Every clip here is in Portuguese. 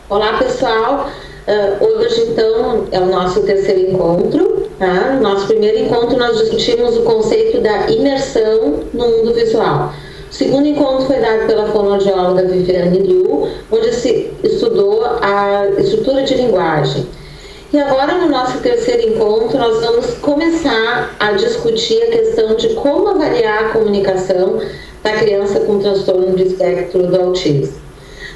Olá, pessoal. Hoje, então, é o nosso terceiro encontro. Tá? No nosso primeiro encontro, nós discutimos o conceito da imersão no mundo visual. O segundo encontro foi dado pela fonoaudióloga Viviane Liu, onde se estudou a estrutura de linguagem. E agora, no nosso terceiro encontro, nós vamos começar a discutir a questão de como avaliar a comunicação da criança com transtorno do espectro do autismo.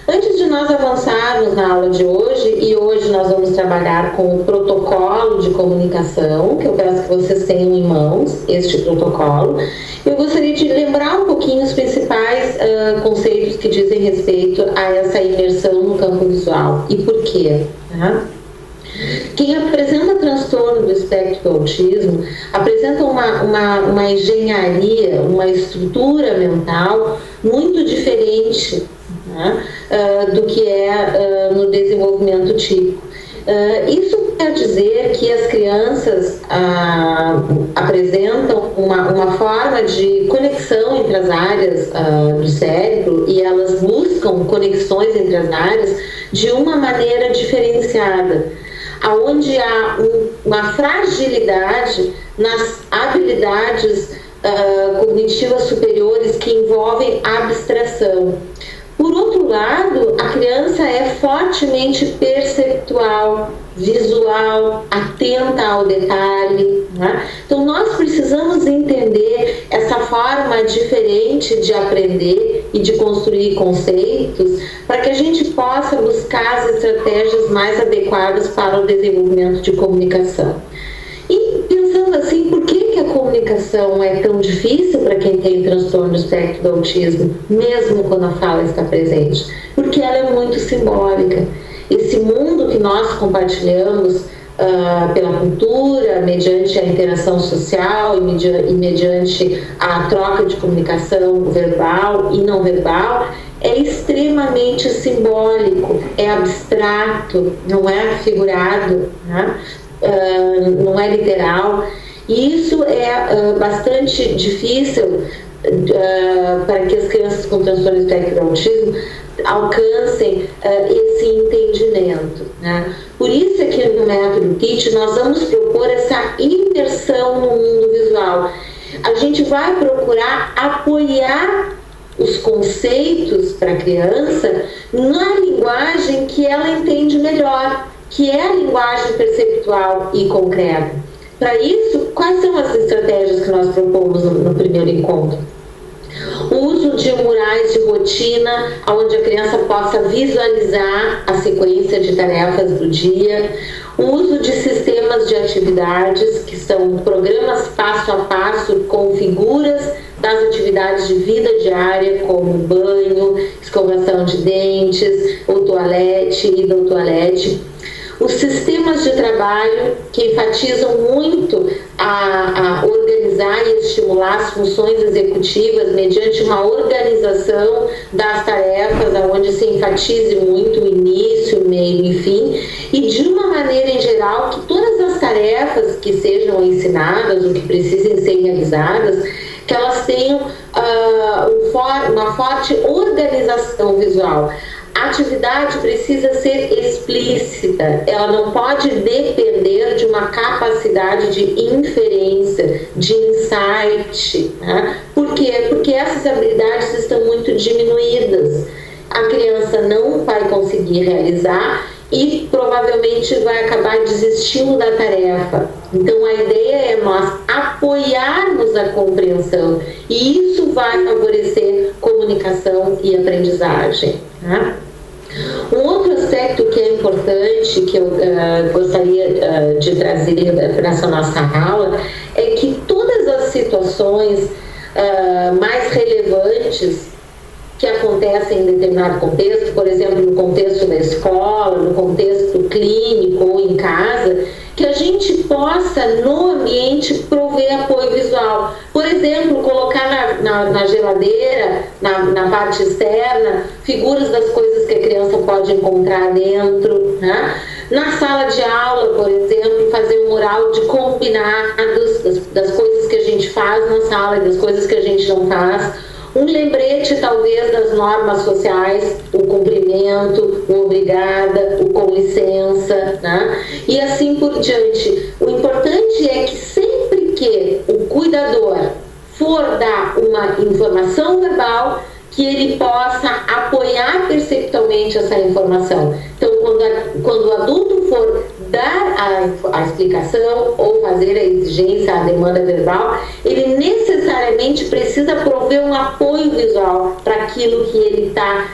Antes de nós avançarmos na aula de hoje, e hoje nós vamos trabalhar com o protocolo de comunicação, que eu peço que vocês tenham em mãos, este protocolo, eu gostaria de lembrar um pouquinho os principais conceitos que dizem respeito a essa imersão no campo visual e por quê, tá? Quem apresenta transtorno do espectro do autismo apresenta uma engenharia, uma estrutura mental muito diferente, né, do que é no desenvolvimento típico. Isso quer dizer que as crianças apresentam uma forma de conexão entre as áreas do cérebro e elas buscam conexões entre as áreas de uma maneira diferenciada, onde há uma fragilidade nas habilidades cognitivas superiores que envolvem abstração. Por outro lado, a criança é fortemente perceptual, visual, atenta ao detalhe, né? Então, nós precisamos entender essa forma diferente de aprender e de construir conceitos para que a gente possa buscar as estratégias mais adequadas para o desenvolvimento de comunicação. E pensando assim, por que a comunicação é tão difícil para quem tem transtorno do espectro do autismo, mesmo quando a fala está presente? Porque ela é muito simbólica. Esse mundo que nós compartilhamos pela cultura, mediante a interação social e mediante a troca de comunicação verbal e não verbal, é extremamente simbólico, é abstrato, não é figurado, né? Não é literal, e isso é bastante difícil para que as crianças com transtorno do espectro do autismo alcancem esse entendimento, né? Por isso é que no método KIT nós vamos propor essa imersão no mundo visual. A gente vai procurar apoiar os conceitos para a criança na linguagem que ela entende melhor, que é a linguagem perceptual e concreta. Para isso, quais são as estratégias que nós propomos no primeiro encontro? O uso de murais de rotina, onde a criança possa visualizar a sequência de tarefas do dia. O uso de sistemas de atividades, que são programas passo a passo com figuras das atividades de vida diária, como banho, escovação de dentes, o toalete, ida ao toalete. Os sistemas de trabalho que enfatizam muito a organizar e estimular as funções executivas mediante uma organização das tarefas, onde se enfatize muito o início, o meio e fim, e de uma maneira em geral que todas as tarefas que sejam ensinadas ou que precisem ser realizadas, que elas tenham uma forte organização visual. A atividade precisa ser explícita, ela não pode depender de uma capacidade de inferência, de insight, né? Por quê? Porque essas habilidades estão muito diminuídas. A criança não vai conseguir realizar e provavelmente vai acabar desistindo da tarefa. Então a ideia é nós apoiarmos a compreensão e isso vai favorecer comunicação e aprendizagem, né? Um outro aspecto que é importante, que eu gostaria de trazer para essa nossa aula, é que todas as situações mais relevantes que acontecem em determinado contexto, por exemplo, no contexto da escola, no contexto clínico ou em casa, que a gente possa, no ambiente, prover apoio visual. Por exemplo, colocar na geladeira, na parte externa, figuras das coisas que a criança pode encontrar dentro, né? Na sala de aula, por exemplo, fazer um mural de combinados das coisas que a gente faz na sala e das coisas que a gente não faz. Um lembrete, talvez, das normas sociais, o cumprimento, o obrigada, o com licença, né? E assim por diante. O importante é que sempre que o cuidador for dar uma informação verbal, que ele possa apoiar perceptualmente essa informação. Então, quando o adulto for dar a explicação ou fazer a exigência, a demanda verbal, ele necessariamente precisa prover um apoio visual para aquilo que ele está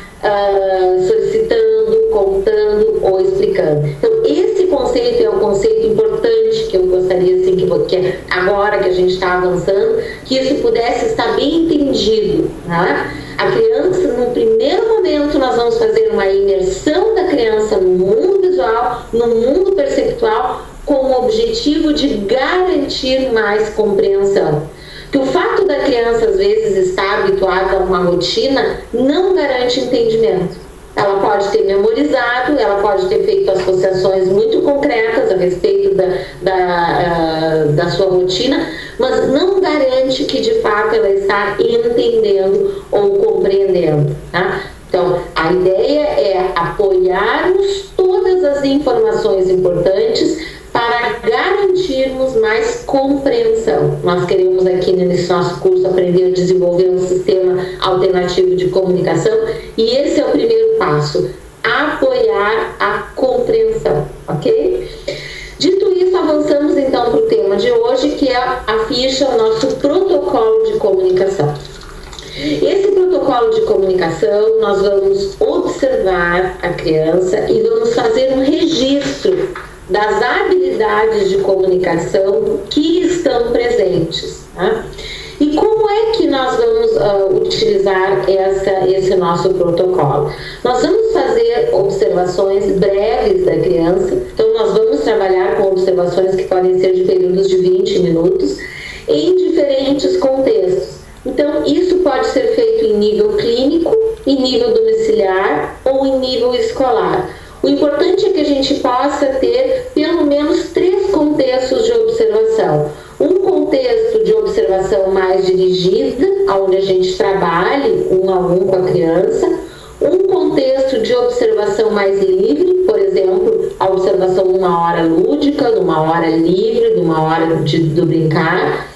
solicitando, contando ou explicando. Então, esse conceito é um conceito importante que eu gostaria, assim, que agora que a gente está avançando, que isso pudesse estar bem entendido, né? A criança, no primeiro momento, nós vamos fazer uma imersão da criança no mundo visual, no mundo perceptual, com o objetivo de garantir mais compreensão. Que o fato da criança, às vezes, estar habituada a uma rotina não garante entendimento. Ela pode ter memorizado, ela pode ter feito associações muito concretas a respeito da sua rotina, mas não garante que, de fato, ela está entendendo ou compreendendo, tá? Então, a ideia é apoiarmos todas as informações importantes para garantirmos mais compreensão. Nós queremos aqui nesse nosso curso aprender a desenvolver um sistema alternativo de comunicação e esse é o primeiro passo, apoiar a compreensão, ok? Dito isso, avançamos então para o tema de hoje, que é a ficha, o nosso protocolo de comunicação. Esse protocolo de comunicação, nós vamos observar a criança e vamos fazer um registro das habilidades de comunicação que estão presentes, tá? E como é que nós vamos utilizar esse nosso protocolo? Nós vamos fazer observações breves da criança, então nós vamos trabalhar com observações que podem ser de períodos de 20 minutos, em diferentes contextos. Então, isso pode ser feito em nível clínico, em nível domiciliar ou em nível escolar. O importante é que a gente possa ter pelo menos 3 contextos de observação. Um contexto de observação mais dirigida, onde a gente trabalhe 1 a 1 com a criança. Um contexto de observação mais livre, por exemplo, a observação numa hora lúdica, numa hora livre, numa hora do brincar.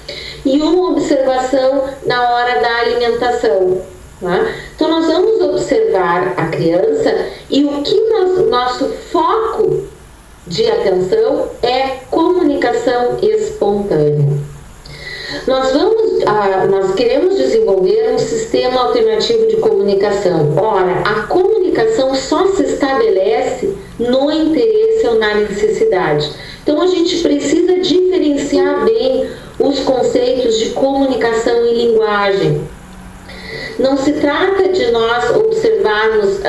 E uma observação na hora da alimentação. Tá? Então, nós vamos observar a criança e o que nosso foco de atenção é comunicação espontânea. Nós queremos desenvolver um sistema alternativo de comunicação. Ora, a comunicação só se estabelece no interesse ou na necessidade. Então, a gente precisa diferenciar bem os conceitos de comunicação e linguagem. Não se trata de nós observarmos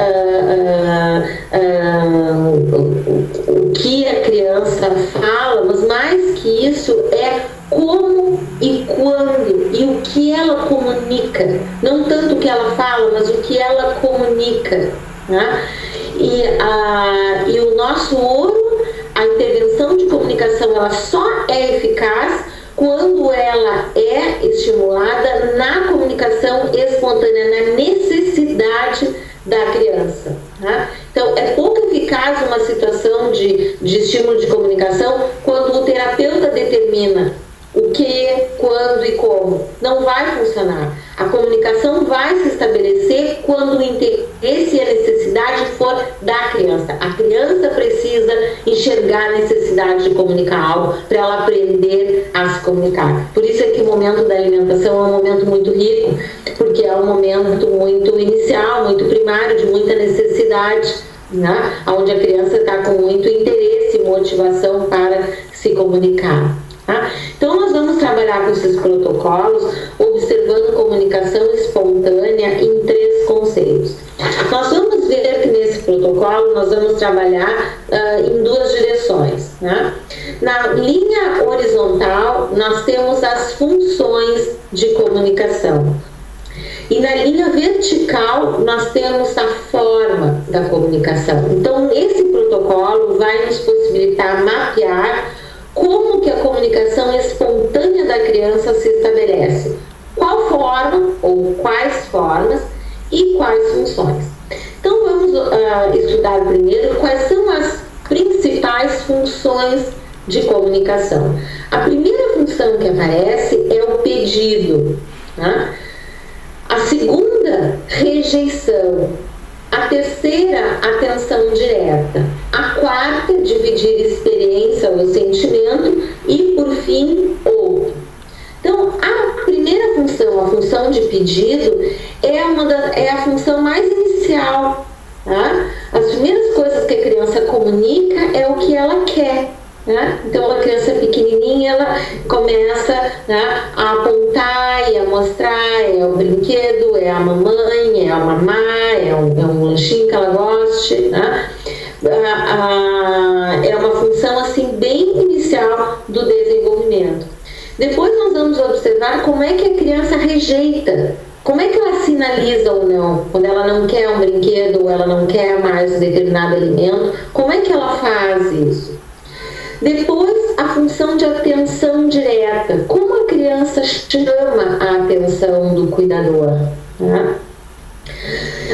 o que a criança fala, mas mais que isso é como e quando e o que ela comunica. Não tanto o que ela fala, mas o que ela comunica, né? E o nosso ouro, a intervenção de comunicação, ela só é eficaz quando ela é estimulada na comunicação espontânea, na necessidade da criança. Tá? Então, é pouco eficaz uma situação de estímulo de comunicação quando o terapeuta determina o que, quando e como. Não vai funcionar. A comunicação vai se estabelecer quando o interesse e a necessidade for da criança. A criança precisa enxergar a necessidade de comunicar algo para ela aprender a se comunicar. Por isso é que o momento da alimentação é um momento muito rico, porque é um momento muito inicial, muito primário, de muita necessidade, né? Onde a criança está com muito interesse e motivação para se comunicar. Tá? Então, nós vamos trabalhar com esses protocolos, observando comunicação espontânea em 3 conceitos. Nós vamos ver que nesse protocolo nós vamos trabalhar em 2 direções. Né? Na linha horizontal, nós temos as funções de comunicação. E na linha vertical, nós temos a forma da comunicação. Então, esse protocolo vai nos possibilitar mapear como que a comunicação espontânea da criança se estabelece, qual forma ou quais formas e quais funções. Então, vamos vamos estudar primeiro quais são as principais funções de comunicação. A primeira função que aparece é o pedido, tá? A segunda, rejeição. A terceira, atenção direta. A quarta, dividir experiência ou sentimento. E, por fim, outro. Então, a primeira função, a função de pedido, é a função mais inicial. Tá? As primeiras coisas que a criança comunica é o que ela quer. Né? Então, a criança pequenininha, ela começa, né, a apontar e a mostrar, é o brinquedo, é a mamãe, é a mamá, é um lanchinho que ela goste, né? É uma função assim bem inicial do desenvolvimento. Depois nós vamos observar como é que a criança rejeita, como é que ela sinaliza ou não, quando ela não quer um brinquedo ou ela não quer mais um determinado alimento, como é que ela faz isso? Depois, a função de atenção direta. Como a criança chama a atenção do cuidador? Né?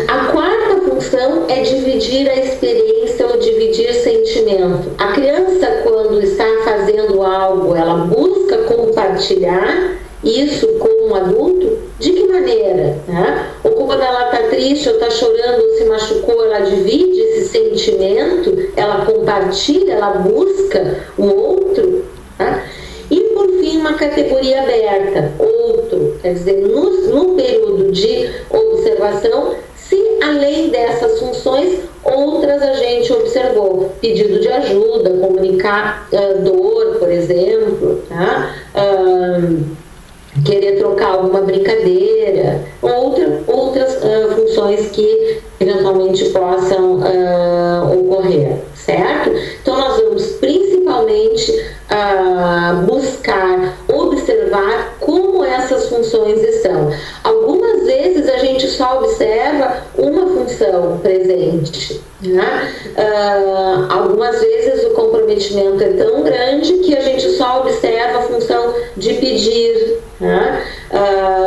A quarta função é dividir a experiência ou dividir sentimento. A criança, quando está fazendo algo, ela busca compartilhar isso com um adulto? De que maneira? Né? Ou quando ela está triste, ou está chorando, ou se machucou, ela divide esse sentimento, ela compartilha, ela busca o outro. Tá? E, por fim, uma categoria aberta, outro. Quer dizer, no período de observação, se além dessas funções, outras a gente observou. Pedido de ajuda, comunicar dor, por exemplo, tá? Querer trocar alguma brincadeira, outras funções que eventualmente possam ocorrer, certo? Então, nós vamos principalmente buscar observar como essas funções estão. Algumas vezes a gente só observa uma função presente, né? Algumas vezes o comprometimento é tão grande que a gente só observa a função de pedir, né?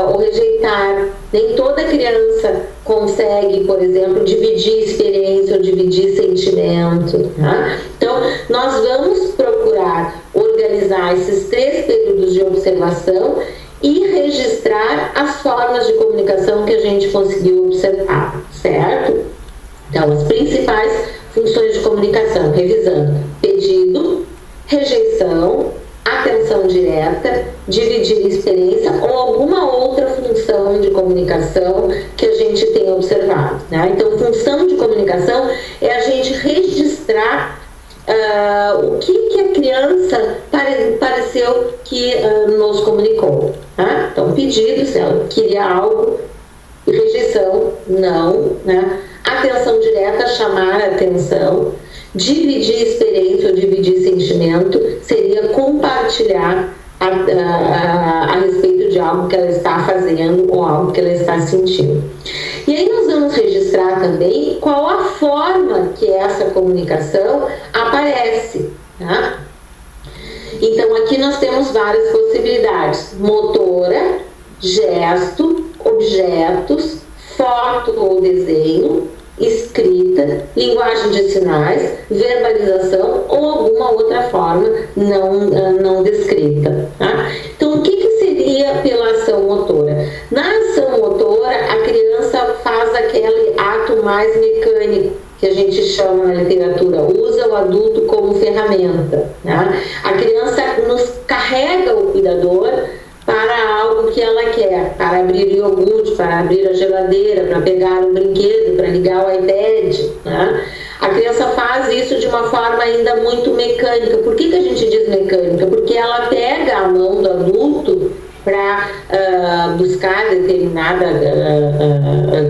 Ou rejeitar. Nem toda criança consegue, por exemplo, dividir experiência ou dividir sentimento. Né? Então, nós vamos procurar organizar esses 3 períodos de observação e registrar as formas de comunicação que a gente conseguiu observar, certo? Então, as principais funções de comunicação, revisando: pedido, rejeição, atenção direta, dividir experiência ou alguma outra função de comunicação que a gente tem observado. Né? Então, função de comunicação é a gente registrar o que a criança pareceu que nos comunicou. Tá? Então, pedido, se ela queria algo, rejeição, não. Né? Atenção direta, chamar a atenção. Dividir experiência ou dividir sentimento seria compartilhar a respeito de algo que ela está fazendo ou algo que ela está sentindo. E aí nós vamos registrar também qual a forma que essa comunicação aparece. Tá? Então aqui nós temos várias possibilidades: motora, gesto, objetos, foto ou desenho, escrita, linguagem de sinais, verbalização ou alguma outra forma não descrita. Tá? Então, o que seria pela ação motora? Na ação motora, a criança faz aquele ato mais mecânico, que a gente chama na literatura, usa o adulto como ferramenta. Tá? A criança nos carrega o cuidador para algo que ela quer, para abrir o iogurte, para abrir a geladeira, para pegar um brinquedo, para ligar o iPad. Né? A criança faz isso de uma forma ainda muito mecânica. Por que a gente diz mecânica? Porque ela pega a mão do adulto para buscar determinada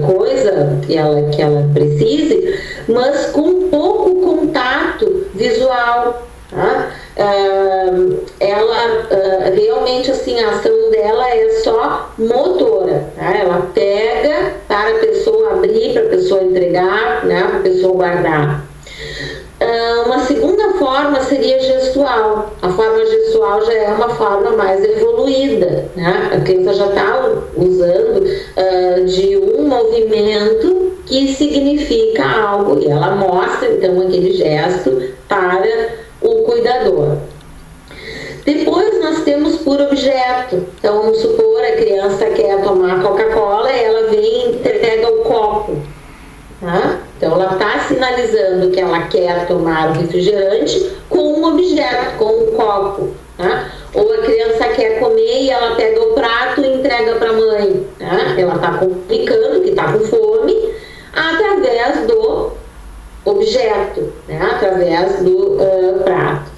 coisa que ela precise, mas com pouco contato visual. Tá? Ela realmente assim, a ação dela é só motora, tá? Ela pega para a pessoa abrir, para a pessoa entregar, né? Para a pessoa guardar. Uma segunda forma seria gestual. A forma gestual já é uma forma mais evoluída, né? A criança já está usando de um movimento que significa algo, e ela mostra então aquele gesto para o cuidador. Depois nós temos por objeto. Então vamos supor a criança quer tomar Coca-Cola, ela vem e entrega o copo, tá? Então ela está sinalizando que ela quer tomar o refrigerante com um objeto, com um copo, tá? Ou a criança quer comer e ela pega o prato e entrega para a mãe, tá? Ela está comunicando que está com fome através do objeto, né? Através do prato.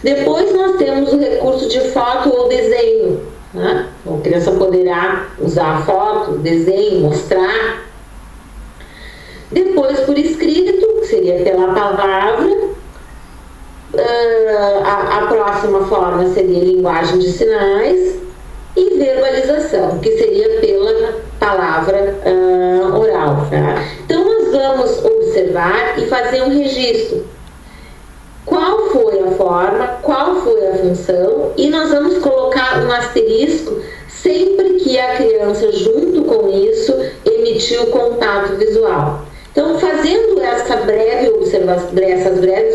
Depois nós temos o recurso de foto ou desenho, né? A criança poderá usar a foto, desenho, mostrar. Depois por escrito, que seria pela palavra. A próxima forma seria linguagem de sinais. E verbalização, que seria pela palavra oral, tá? Então nós vamos observar e fazer um registro. Qual foi a forma, qual foi a função, e nós vamos colocar um asterisco sempre que a criança, junto com isso, emitiu contato visual. Então, fazendo essas breves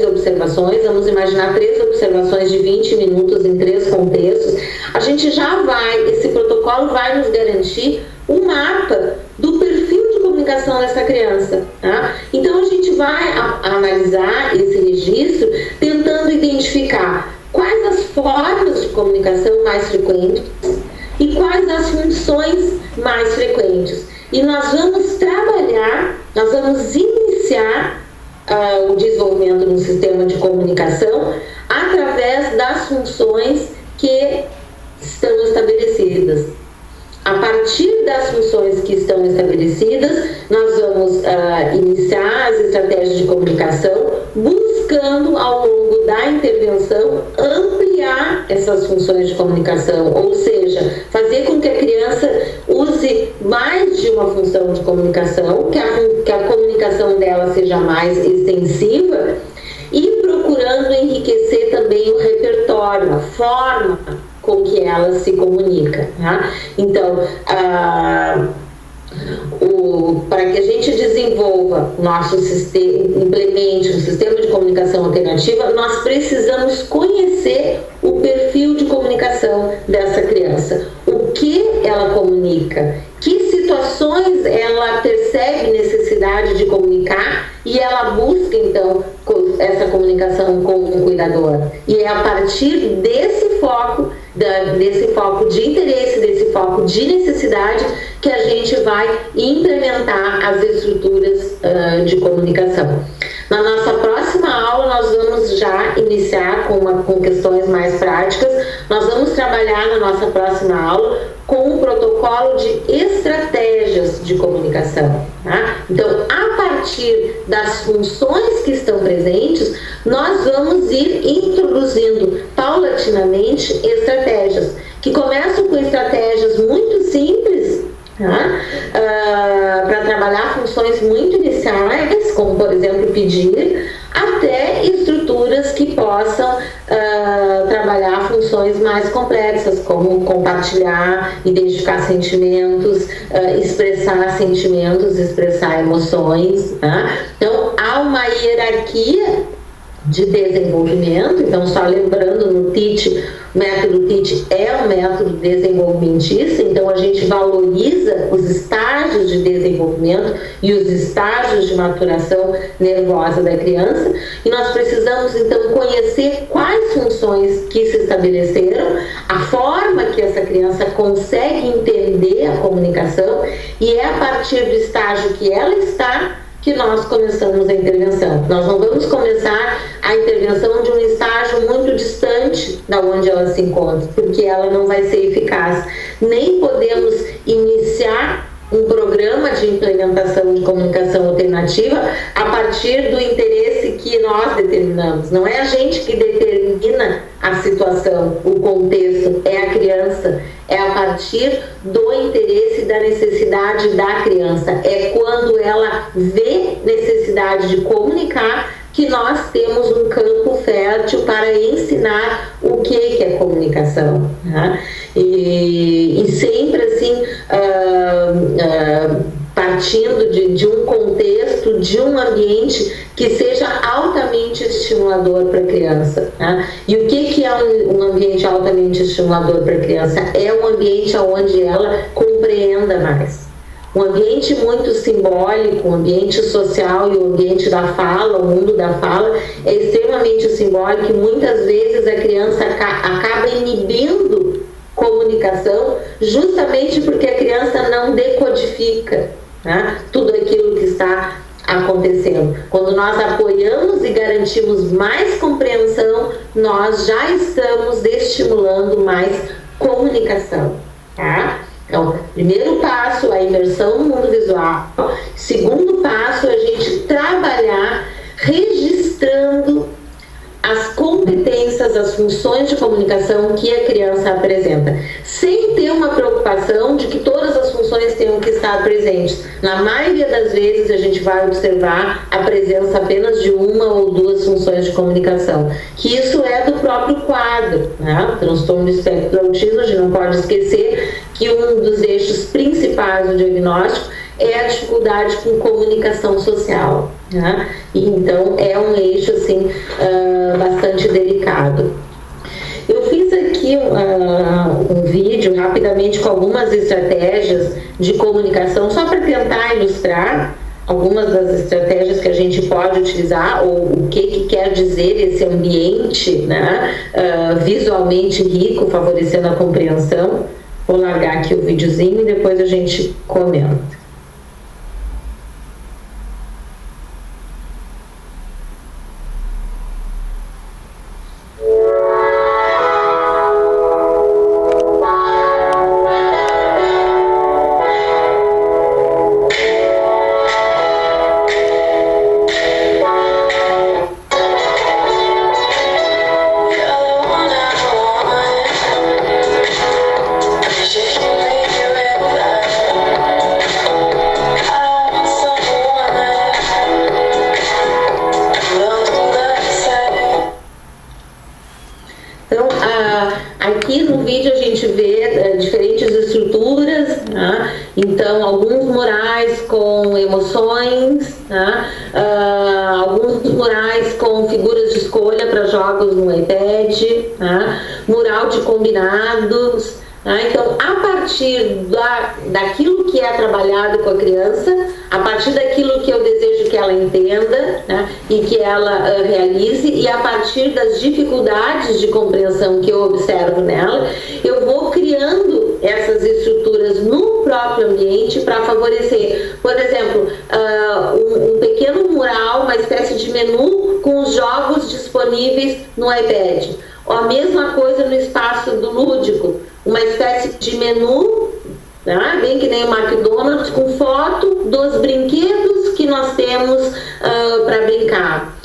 observações, vamos imaginar 3 observações de 20 minutos em 3 contextos, a gente já vai, esse protocolo vai nos garantir um mapa do perfil de comunicação dessa criança, tá? Então, a gente vai analisar esse registro tentando identificar quais as formas de comunicação mais frequentes e quais as funções mais frequentes. E nós vamos trabalhar, nós vamos iniciar o desenvolvimento de um sistema de comunicação através das funções que estão estabelecidas. A partir das funções que estão estabelecidas, nós vamos iniciar as estratégias de comunicação, buscando ao longo da intervenção ampliar essas funções de comunicação, ou seja, fazer com que a criança use mais de uma função de comunicação, que a comunicação dela seja mais extensiva, e procurando enriquecer também o repertório, a forma com que ela se comunica, tá? Então, para que a gente desenvolva nosso sistema, implemente um sistema de comunicação alternativa, nós precisamos conhecer o perfil de comunicação dessa criança, o que ela comunica, que situações ela percebe necessidade de comunicar e ela busca então essa comunicação com o cuidador. E é a partir desse foco de interesse, desse foco de necessidade, que a gente vai implementar as estruturas de comunicação. Na nossa próxima aula, nós vamos já iniciar com questões mais práticas. Nós vamos trabalhar na nossa próxima aula com um protocolo de estratégias de comunicação, tá? Então, a partir das funções que estão presentes, nós vamos ir introduzindo paulatinamente estratégias, que começam com estratégias muito simples, tá? Para trabalhar funções muito iniciais, como por exemplo pedir, até estruturas que possam trabalhar funções mais complexas, como compartilhar, identificar sentimentos, expressar sentimentos, expressar emoções, tá? Então há uma hierarquia de desenvolvimento. Então, só lembrando, no TEACH, o método TEACH é um método desenvolvimentista, então a gente valoriza os estágios de desenvolvimento e os estágios de maturação nervosa da criança, e nós precisamos então conhecer quais funções que se estabeleceram, a forma que essa criança consegue entender a comunicação, e é a partir do estágio que ela está que nós começamos a intervenção. Nós não vamos começar a intervenção de um estágio muito distante da onde ela se encontra, porque ela não vai ser eficaz. Nem podemos iniciar um programa de implementação de comunicação alternativa a partir do interesse que nós determinamos. Não é a gente que determina a situação, o contexto, é a criança. É a partir do interesse e da necessidade da criança. É quando ela vê necessidade de comunicar que nós temos um campo fértil para ensinar o que é comunicação, né? E sempre assim, partindo de um contexto, de um ambiente que seja altamente estimulador para a criança. Né? E o que é um ambiente altamente estimulador para a criança? É um ambiente onde ela compreenda mais. Um ambiente muito simbólico, um ambiente social e o ambiente da fala, o mundo da fala, é extremamente simbólico e muitas vezes a criança acaba inibindo comunicação justamente porque a criança não decodifica, né, tudo aquilo que está acontecendo. Quando nós apoiamos e garantimos mais compreensão, nós já estamos estimulando mais comunicação, tá? Então, primeiro passo, a imersão no mundo visual. Segundo passo, a gente trabalhar registrando as competências, as funções de comunicação que a criança apresenta, sem ter uma preocupação de que todas as funções tenham que estar presentes. Na maioria das vezes a gente vai observar a presença apenas de uma ou duas funções de comunicação, que isso é do próprio quadro, né? Transtorno do espectro do autismo, a gente não pode esquecer que um dos eixos principais do diagnóstico é a dificuldade com comunicação social, né? E então é um eixo assim bastante delicado. Eu fiz aqui um vídeo rapidamente com algumas estratégias de comunicação só para tentar ilustrar algumas das estratégias que a gente pode utilizar ou o que quer dizer esse ambiente, né, visualmente rico, favorecendo a compreensão. Vou largar aqui o videozinho e depois a gente comenta. Aqui no vídeo a gente vê diferentes estruturas, né? Então alguns murais com emoções, né? Alguns murais com figuras de escolha para jogos no iPad, né? Mural de combinados, né? Então a partir daquilo que é trabalhado com a criança, a partir daquilo que eu desejo que ela entenda, né, e que ela realize, e a partir das dificuldades de compreensão que eu observo nela, eu vou criando essas estruturas no próprio ambiente para favorecer. Por exemplo, um pequeno mural, uma espécie de menu com os jogos disponíveis no iPad. Ou a mesma coisa no espaço do lúdico, uma espécie de menu, tá? Bem que nem o McDonald's, com foto dos brinquedos que nós temos para brincar.